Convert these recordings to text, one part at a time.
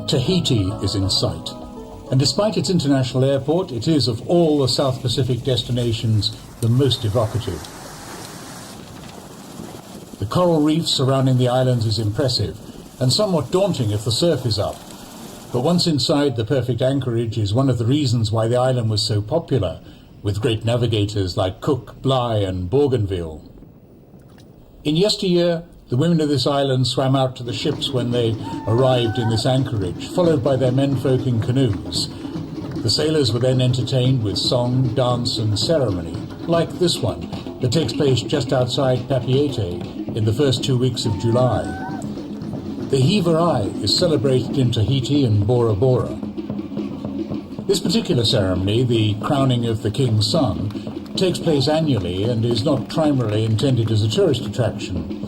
Tahiti is in sight, and despite its international airport, it is, of all the South Pacific destinations, the most evocative. The coral reef surrounding the islands is impressive, and somewhat daunting if the surf is up. But once inside, the perfect anchorage is one of the reasons why the island was so popular, with great navigators like Cook, Bligh and Bougainville. In yesteryear, the women of this island swam out to the ships when they arrived in this anchorage, followed by their menfolk in canoes. The sailors were then entertained with song, dance and ceremony, like this one, that takes place just outside Papeete in the first 2 weeks of July. The Vava'u is celebrated in Tahiti and Bora Bora. This particular ceremony, the crowning of the king's son, takes place annually and is not primarily intended as a tourist attraction.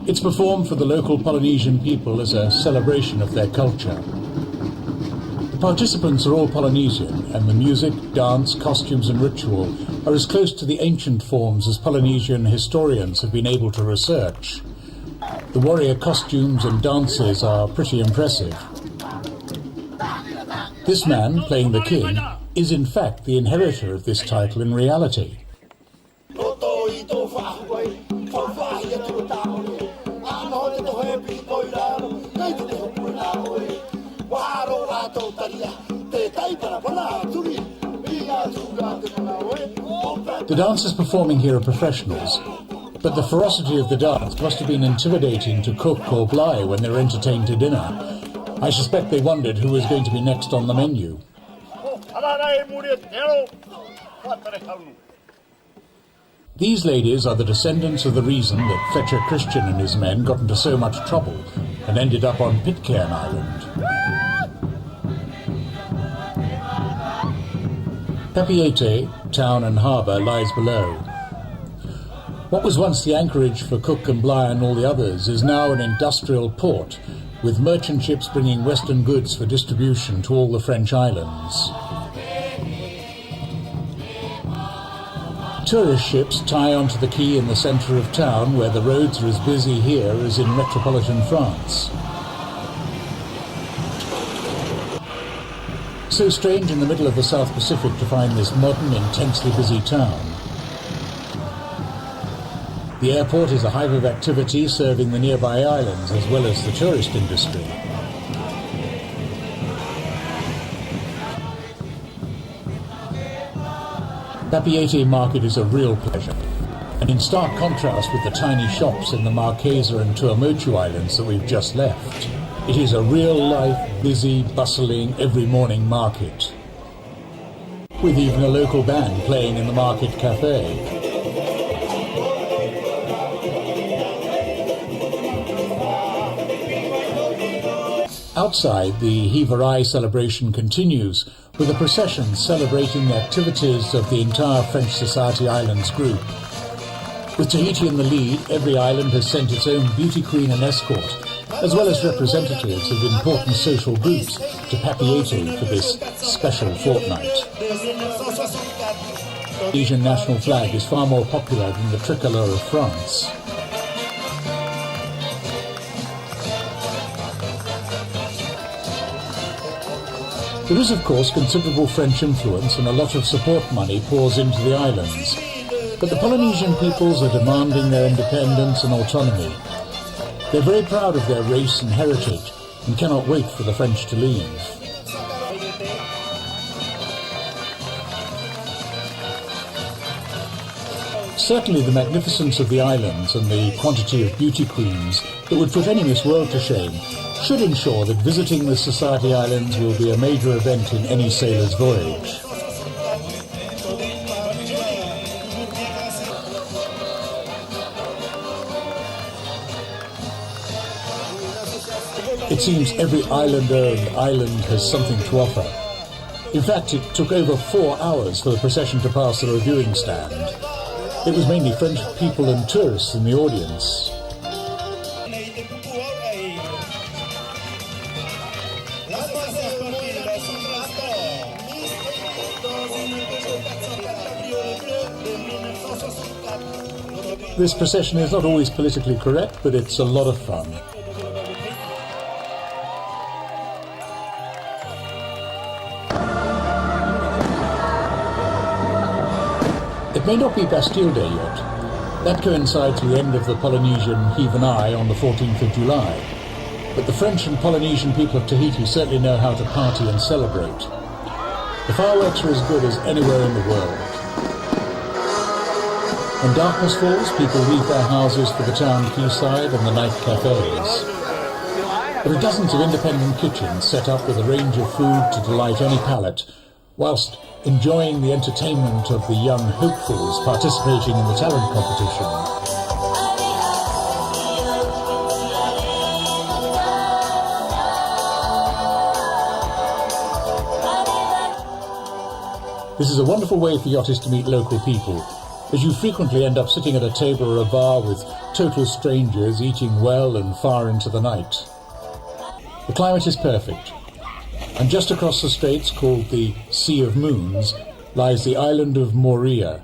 It's performed for the local Polynesian people as a celebration of their culture. The participants are all Polynesian, and the music, dance, costumes and ritual are as close to the ancient forms as Polynesian historians have been able to research. The warrior costumes and dances are pretty impressive. This man, playing the king, is in fact the inheritor of this title in reality. The dancers performing here are professionals, but the ferocity of the dance must have been intimidating to Cook or Bligh when they were entertained to dinner. I suspect they wondered who was going to be next on the menu. These ladies are the descendants of the reason that Fletcher Christian and his men got into so much trouble and ended up on Pitcairn Island. Papeete, town and harbour, lies below. What was once the anchorage for Cook and Bligh and all the others is now an industrial port, with merchant ships bringing western goods for distribution to all the French islands. Tourist ships tie onto the quay in the centre of town, where the roads are as busy here as in metropolitan France. So strange in the middle of the South Pacific to find this modern, intensely busy town. The airport is a hive of activity serving the nearby islands as well as the tourist industry. Papeete market is a real pleasure, and in stark contrast with the tiny shops in the Marquesa and Tuamotu islands that we've just left, it is a real-life, busy, bustling, every morning market, with even a local band playing in the market cafe. Outside, the Vava'u celebration continues, with a procession celebrating the activities of the entire French Society Islands group. With Tahiti in the lead, every island has sent its own beauty queen and escort, as well as representatives of important social groups to Papeete for this special fortnight. The Asian national flag is far more popular than the tricolour of France. There is, of course, considerable French influence, and a lot of support money pours into the islands. But the Polynesian peoples are demanding their independence and autonomy. They're very proud of their race and heritage and cannot wait for the French to leave. Certainly the magnificence of the islands and the quantity of beauty queens that would put any Miss World to shame should ensure that visiting the Society Islands will be a major event in any sailor's voyage. It seems every islander and island has something to offer. In fact, it took over 4 hours for the procession to pass the reviewing stand. It was mainly French people and tourists in the audience. This procession is not always politically correct, but it's a lot of fun. It may not be Bastille Day yet. That coincides with the end of the Polynesian heave and eye on the 14th of July. But the French and Polynesian people of Tahiti certainly know how to party and celebrate. The fireworks are as good as anywhere in the world. When darkness falls, people leave their houses for the town quayside and the night cafes. There are dozens of independent kitchens set up with a range of food to delight any palate, whilst enjoying the entertainment of the young hopefuls participating in the talent competition. This is a wonderful way for yachtists to meet local people, as you frequently end up sitting at a table or a bar with total strangers eating well and far into the night. The climate is perfect, and just across the straits, called the Sea of Moons, lies the island of Moorea.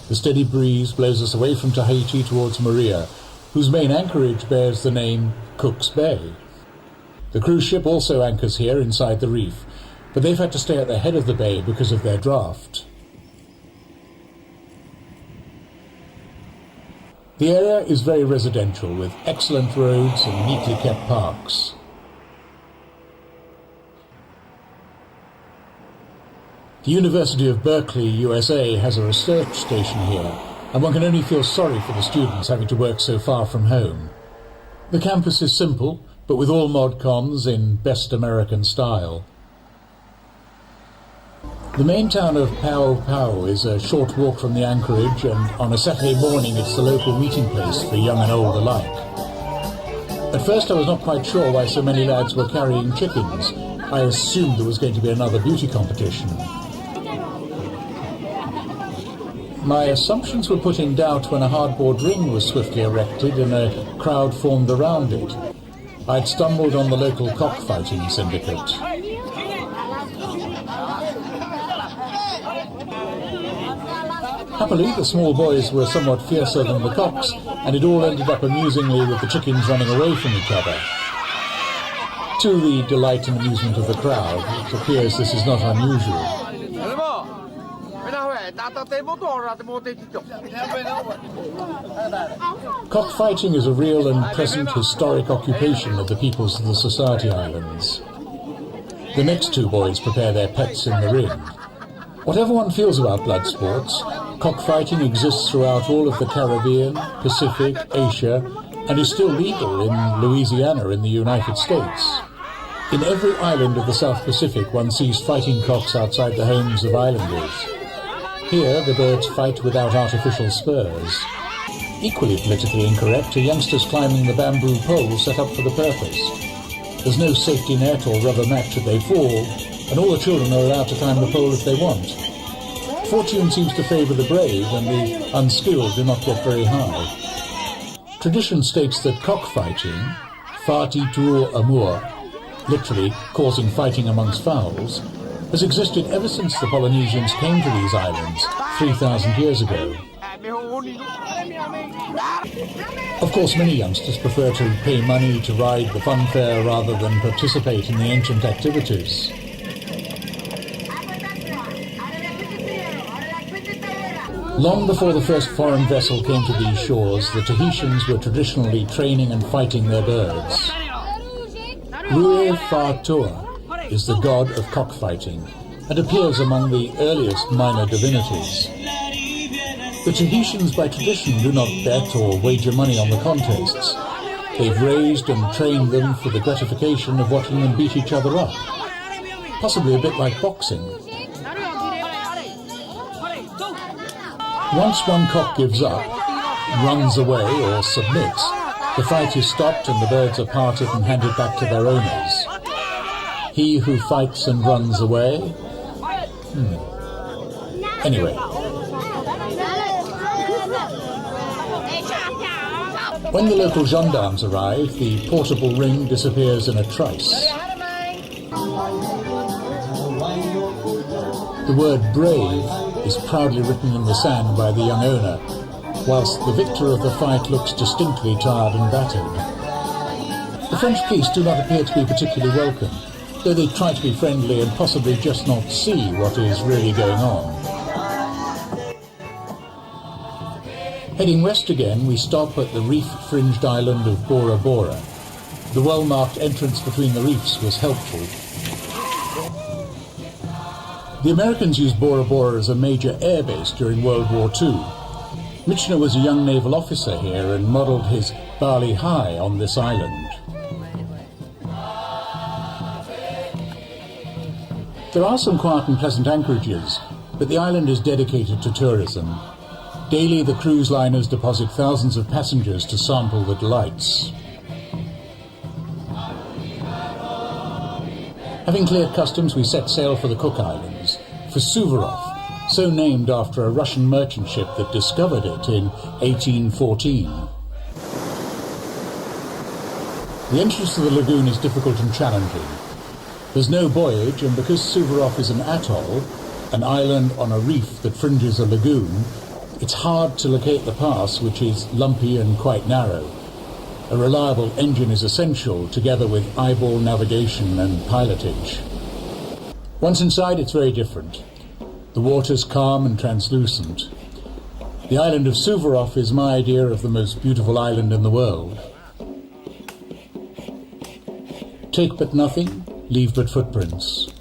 The steady breeze blows us away from Tahiti towards Moorea, whose main anchorage bears the name Cook's Bay. The cruise ship also anchors here inside the reef, but they've had to stay at the head of the bay because of their draft. The area is very residential, with excellent roads and neatly kept parks. The University of Berkeley, USA, has a research station here, and one can only feel sorry for the students having to work so far from home. The campus is simple, but with all mod cons in best American style. The main town of Vava'u is a short walk from the anchorage, and on a Saturday morning it's the local meeting place for young and old alike. At first I was not quite sure why so many lads were carrying chickens. I assumed there was going to be another beauty competition. My assumptions were put in doubt when a hardboard ring was swiftly erected and a crowd formed around it. I'd stumbled on the local cockfighting syndicate. Happily, the small boys were somewhat fiercer than the cocks, and it all ended up amusingly with the chickens running away from each other. To the delight and amusement of the crowd, it appears this is not unusual. Cockfighting is a real and present historic occupation of the peoples of the Society Islands. The next two boys prepare their pets in the ring. Whatever one feels about blood sports, cockfighting exists throughout all of the Caribbean, Pacific, Asia, and is still legal in Louisiana in the United States. In every island of the South Pacific one sees fighting cocks outside the homes of islanders. Here the birds fight without artificial spurs. Equally politically incorrect are youngsters climbing the bamboo pole set up for the purpose. There's no safety net or rubber mat should they fall, and all the children are allowed to climb the pole if they want. Fortune seems to favour the brave, and the unskilled do not get very high. Tradition states that cockfighting, fati tuo amur, literally causing fighting amongst fowls, has existed ever since the Polynesians came to these islands 3,000 years ago. Of course, many youngsters prefer to pay money to ride the funfair rather than participate in the ancient activities. Long before the first foreign vessel came to these shores, the Tahitians were traditionally training and fighting their birds. Rue Fa'atoa is the god of cockfighting and appears among the earliest minor divinities. The Tahitians by tradition do not bet or wager money on the contests. They've raised and trained them for the gratification of watching them beat each other up. Possibly a bit like boxing. Once one cock gives up, runs away or submits, the fight is stopped and the birds are parted and handed back to their owners. He who fights and runs away? Anyway. When the local gendarmes arrive, the portable ring disappears in a trice. The word brave is proudly written in the sand by the young owner, whilst the victor of the fight looks distinctly tired and battered. The French police do not appear to be particularly welcome. though they try to be friendly and possibly just not see what is really going on. Heading west again, we stop at the reef-fringed island of Bora Bora. The well-marked entrance between the reefs was helpful. The Americans used Bora Bora as a major airbase during World War II. Michener was a young naval officer here and modelled his Bali High on this island. There are some quiet and pleasant anchorages, but the island is dedicated to tourism. Daily the cruise liners deposit thousands of passengers to sample the delights. Having cleared customs, we set sail for the Cook Islands, for Suwarrow, so named after a Russian merchant ship that discovered it in 1814. The entrance to the lagoon is difficult and challenging. There's no buoyage, and because Suwarrow is an atoll, an island on a reef that fringes a lagoon, it's hard to locate the pass, which is lumpy and quite narrow. A reliable engine is essential, together with eyeball navigation and pilotage. Once inside, it's very different. The water's calm and translucent. The island of Suwarrow is my idea of the most beautiful island in the world. Take but nothing, leave but footprints.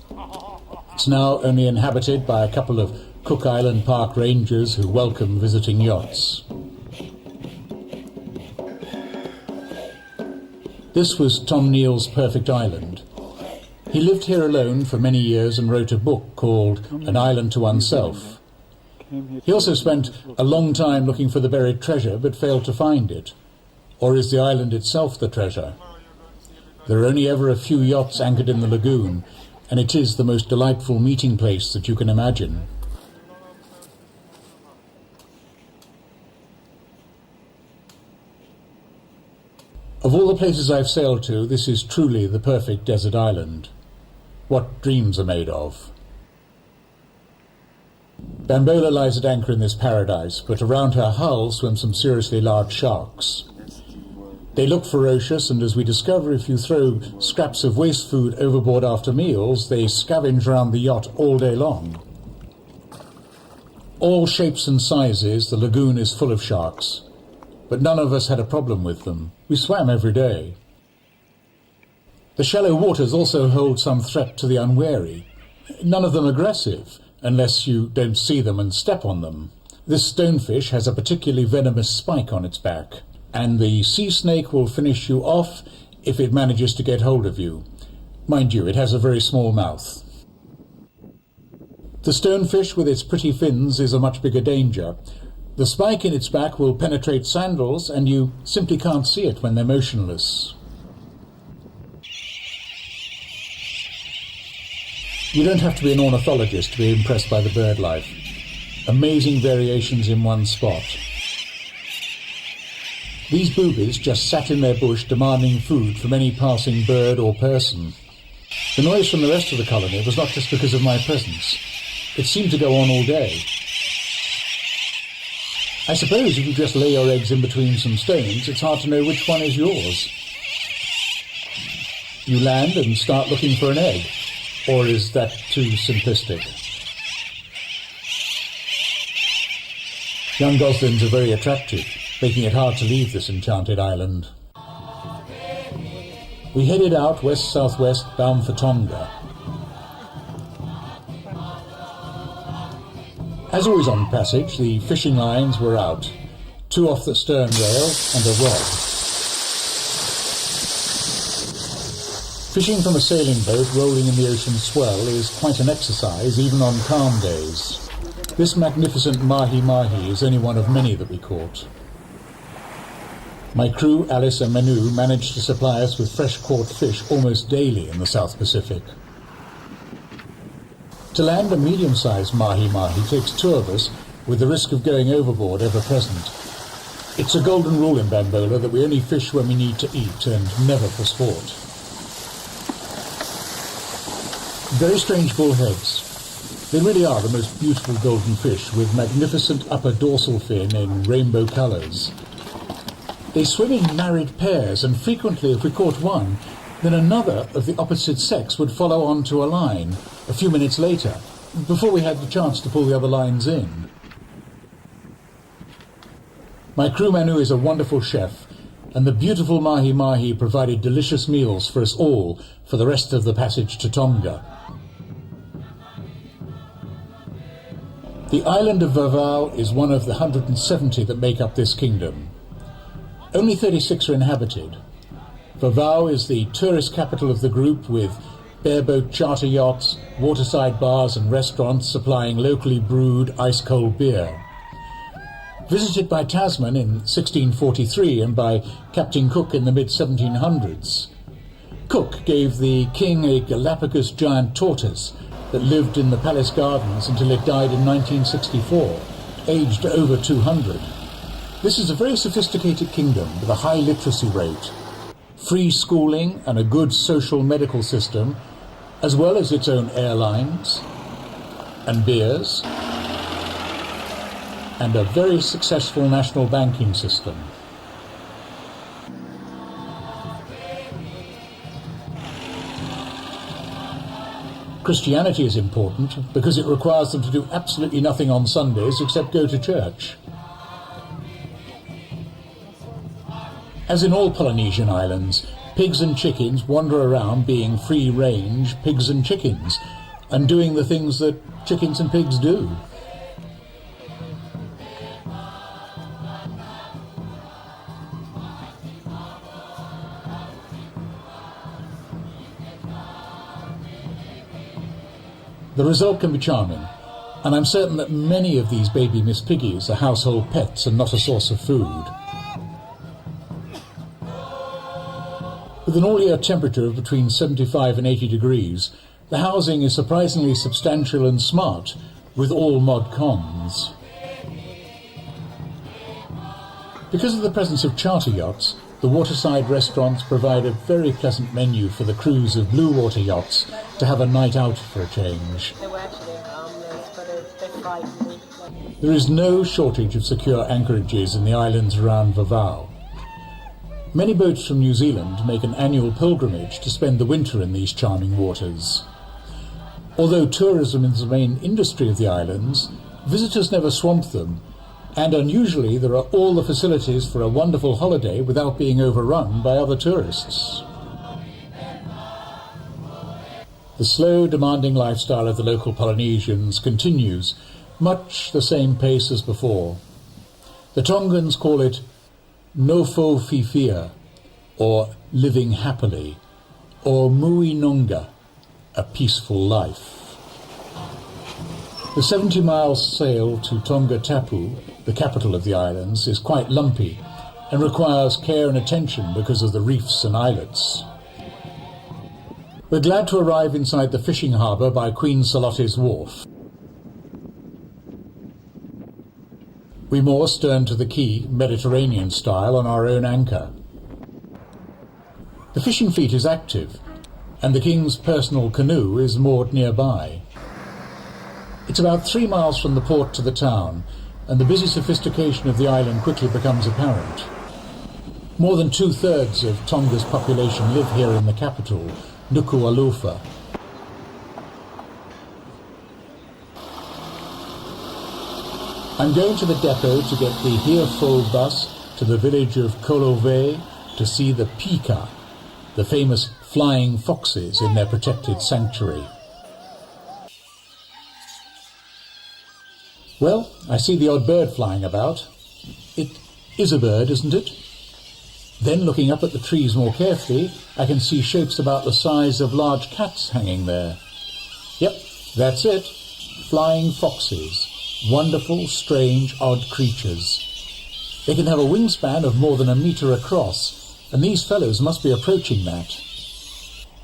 It's now only inhabited by a couple of Cook Island Park rangers who welcome visiting yachts. This was Tom Neal's perfect island. He lived here alone for many years and wrote a book called An Island to Oneself. He also spent a long time looking for the buried treasure but failed to find it. Or is the island itself the treasure? There are only ever a few yachts anchored in the lagoon, and it is the most delightful meeting place that you can imagine. Of all the places I've sailed to, this is truly the perfect desert island. What dreams are made of. Bambola lies at anchor in this paradise, but around her hull swim some seriously large sharks. They look ferocious, and as we discover, if you throw scraps of waste food overboard after meals, they scavenge around the yacht all day long. All shapes and sizes, the lagoon is full of sharks. But none of us had a problem with them. We swam every day. The shallow waters also hold some threat to the unwary. None of them aggressive, unless you don't see them and step on them. This stonefish has a particularly venomous spike on its back, and the sea snake will finish you off if it manages to get hold of you. Mind you, it has a very small mouth. The stonefish with its pretty fins is a much bigger danger. The spike in its back will penetrate sandals, and you simply can't see it when they're motionless. You don't have to be an ornithologist to be impressed by the bird life. Amazing variations in one spot. These boobies just sat in their bush demanding food from any passing bird or person. The noise from the rest of the colony was not just because of my presence. It seemed to go on all day. I suppose if you just lay your eggs in between some stones, it's hard to know which one is yours. You land and start looking for an egg, or is that too simplistic? Young goslings are very attractive, making it hard to leave this enchanted island. We headed out west-southwest, bound for Tonga. As always on passage, the fishing lines were out, 2 off the stern rail and a rod. Fishing from a sailing boat rolling in the ocean swell is quite an exercise, even on calm days. This magnificent mahi-mahi is only one of many that we caught. My crew, Alice and Manu, managed to supply us with fresh-caught fish almost daily in the South Pacific. To land a medium-sized mahi-mahi takes 2 of us, with the risk of going overboard ever present. It's a golden rule in Bambola that we only fish when we need to eat and never for sport. Very strange bullheads. They really are the most beautiful golden fish, with magnificent upper dorsal fin in rainbow colours. They swim in married pairs, and frequently, if we caught one, Then another of the opposite sex would follow on to a line a few minutes later, before we had the chance to pull the other lines in. My crew Manu is a wonderful chef, and the beautiful mahi-mahi provided delicious meals for us all for the rest of the passage to Tonga. The island of Vava'u is one of the 170 that make up this kingdom. Only 36 are inhabited. Vava'u is the tourist capital of the group, with bareboat charter yachts, waterside bars and restaurants supplying locally brewed ice-cold beer. Visited by Tasman in 1643 and by Captain Cook in the mid-1700s. Cook gave the king a Galapagos giant tortoise that lived in the palace gardens until it died in 1964, aged over 200. This is a very sophisticated kingdom with a high literacy rate, free schooling and a good social medical system, as well as its own airlines and beers, and a very successful national banking system. Christianity is important because it requires them to do absolutely nothing on Sundays except go to church. As in all Polynesian islands, pigs and chickens wander around being free-range pigs and chickens and doing the things that chickens and pigs do. The result can be charming, and I'm certain that many of these baby Miss Piggies are household pets and not a source of food. With an all-year temperature of between 75 and 80 degrees, the housing is surprisingly substantial and smart, with all mod cons. Because of the presence of charter yachts, the waterside restaurants provide a very pleasant menu for the crews of blue water yachts to have a night out for a change. They were actually harmless, but they frightened me. There is no shortage of secure anchorages in the islands around Vava'u. Many boats from New Zealand make an annual pilgrimage to spend the winter in these charming waters. Although tourism is the main industry of the islands, visitors never swamp them, and unusually there are all the facilities for a wonderful holiday without being overrun by other tourists. The slow, demanding lifestyle of the local Polynesians continues, much the same pace as before. The Tongans call it nofo fifia, or living happily, or mui nonga, a peaceful life. The 70-mile sail to Tonga Tapu, the capital of the islands, is quite lumpy and requires care and attention because of the reefs and islets. We're glad to arrive inside the fishing harbour by Queen Salotti's Wharf. We moor stern to the quay, Mediterranean style, on our own anchor. The fishing fleet is active, and the King's personal canoe is moored nearby. It's about 3 miles from the port to the town, and the busy sophistication of the island quickly becomes apparent. More than 2/3 of Tonga's population live here in the capital, Nuku'alofa. I'm going to the depot to get the Hereful bus to the village of Kolove to see the pika, the famous flying foxes in their protected sanctuary. Well, I see the odd bird flying about. It is a bird, isn't it? Then, looking up at the trees more carefully, I can see shapes about the size of large cats hanging there. Yep, that's it. Flying foxes. Wonderful, strange, odd creatures. They can have a wingspan of more than 1 metre across, and these fellows must be approaching that.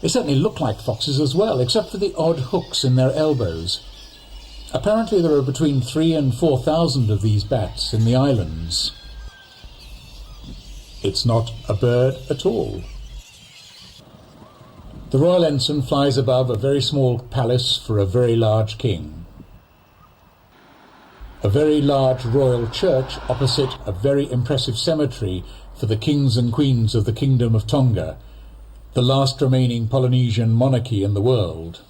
They certainly look like foxes as well, except for the odd hooks in their elbows. Apparently there are between 3,000 and 4,000 of these bats in the islands. It's not a bird at all. The royal ensign flies above a very small palace for a very large king. A very large royal church opposite a very impressive cemetery for the kings and queens of the Kingdom of Tonga, the last remaining Polynesian monarchy in the world.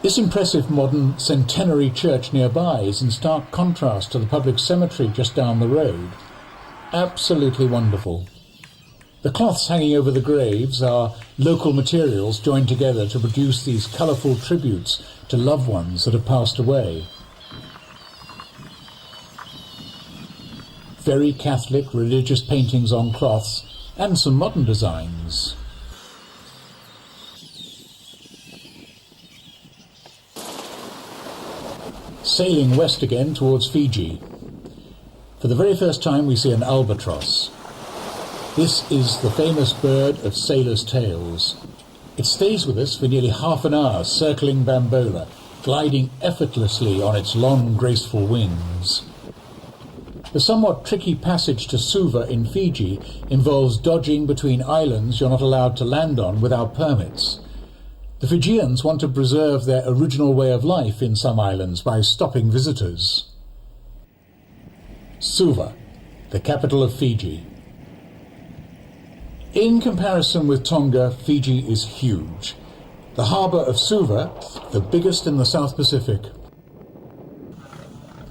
This impressive modern centenary church nearby is in stark contrast to the public cemetery just down the road. Absolutely wonderful. The cloths hanging over the graves are local materials joined together to produce these colourful tributes to loved ones that have passed away. Very Catholic religious paintings on cloths and some modern designs. Sailing west again towards Fiji. For the very first time we see an albatross. This is the famous bird of sailors' tales. It stays with us for nearly half an hour, circling Bambola, gliding effortlessly on its long, graceful wings. The somewhat tricky passage to Suva in Fiji involves dodging between islands you're not allowed to land on without permits. The Fijians want to preserve their original way of life in some islands by stopping visitors. Suva, the capital of Fiji. In comparison with Tonga, Fiji is huge. The harbour of Suva, the biggest in the South Pacific.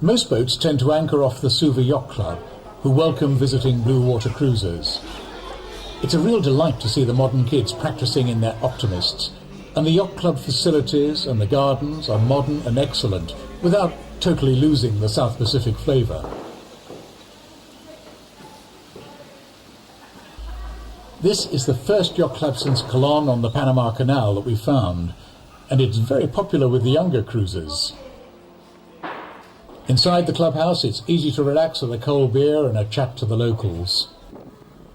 Most boats tend to anchor off the Suva Yacht Club, who welcome visiting blue water cruisers. It's a real delight to see the modern kids practising in their optimists, and the Yacht Club facilities and the gardens are modern and excellent, without totally losing the South Pacific flavour. This is the first yacht club since Colon on the Panama Canal that we found, and it's very popular with the younger cruisers. Inside the clubhouse, it's easy to relax with a cold beer and a chat to the locals.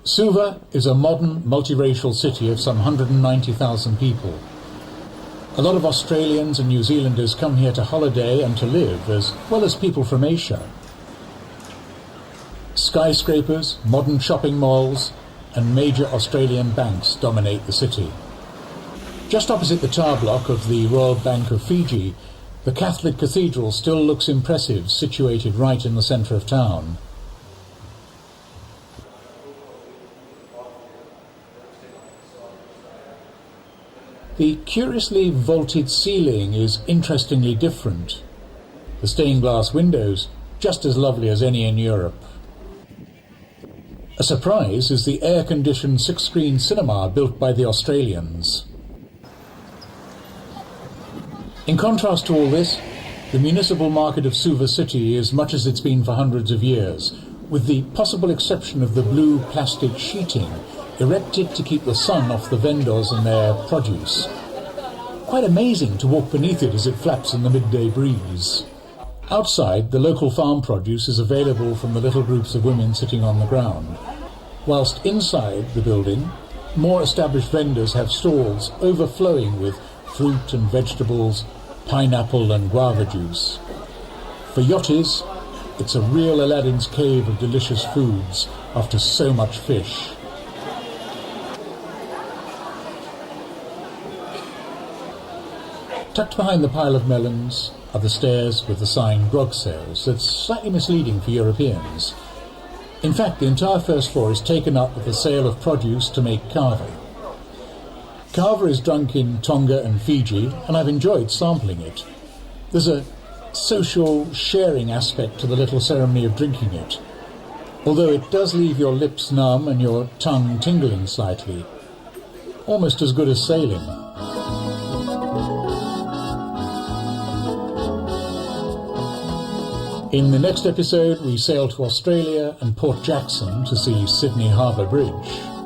Suva is a modern, multiracial city of some 190,000 people. A lot of Australians and New Zealanders come here to holiday and to live, as well as people from Asia. Skyscrapers, modern shopping malls, and major Australian banks dominate the city. Just opposite the tower block of the Royal Bank of Fiji, the Catholic Cathedral still looks impressive, situated right in the centre of town. The curiously vaulted ceiling is interestingly different. The stained glass windows, just as lovely as any in Europe. A surprise is the air-conditioned 6-screen cinema built by the Australians. In contrast to all this, the municipal market of Suva City is much as it's been for hundreds of years, with the possible exception of the blue plastic sheeting erected to keep the sun off the vendors and their produce. Quite amazing to walk beneath it as it flaps in the midday breeze. Outside, the local farm produce is available from the little groups of women sitting on the ground, whilst inside the building, more established vendors have stalls overflowing with fruit and vegetables, pineapple and guava juice. For yachties, it's a real Aladdin's cave of delicious foods after so much fish. Tucked behind the pile of melons are the stairs with the sign grog sales. That's slightly misleading for Europeans. In fact, the entire first floor is taken up with the sale of produce to make kava. Kava is drunk in Tonga and Fiji, and I've enjoyed sampling it. There's a social sharing aspect to the little ceremony of drinking it, although it does leave your lips numb and your tongue tingling slightly. Almost as good as sailing. In the next episode, we sail to Australia and Port Jackson to see Sydney Harbour Bridge.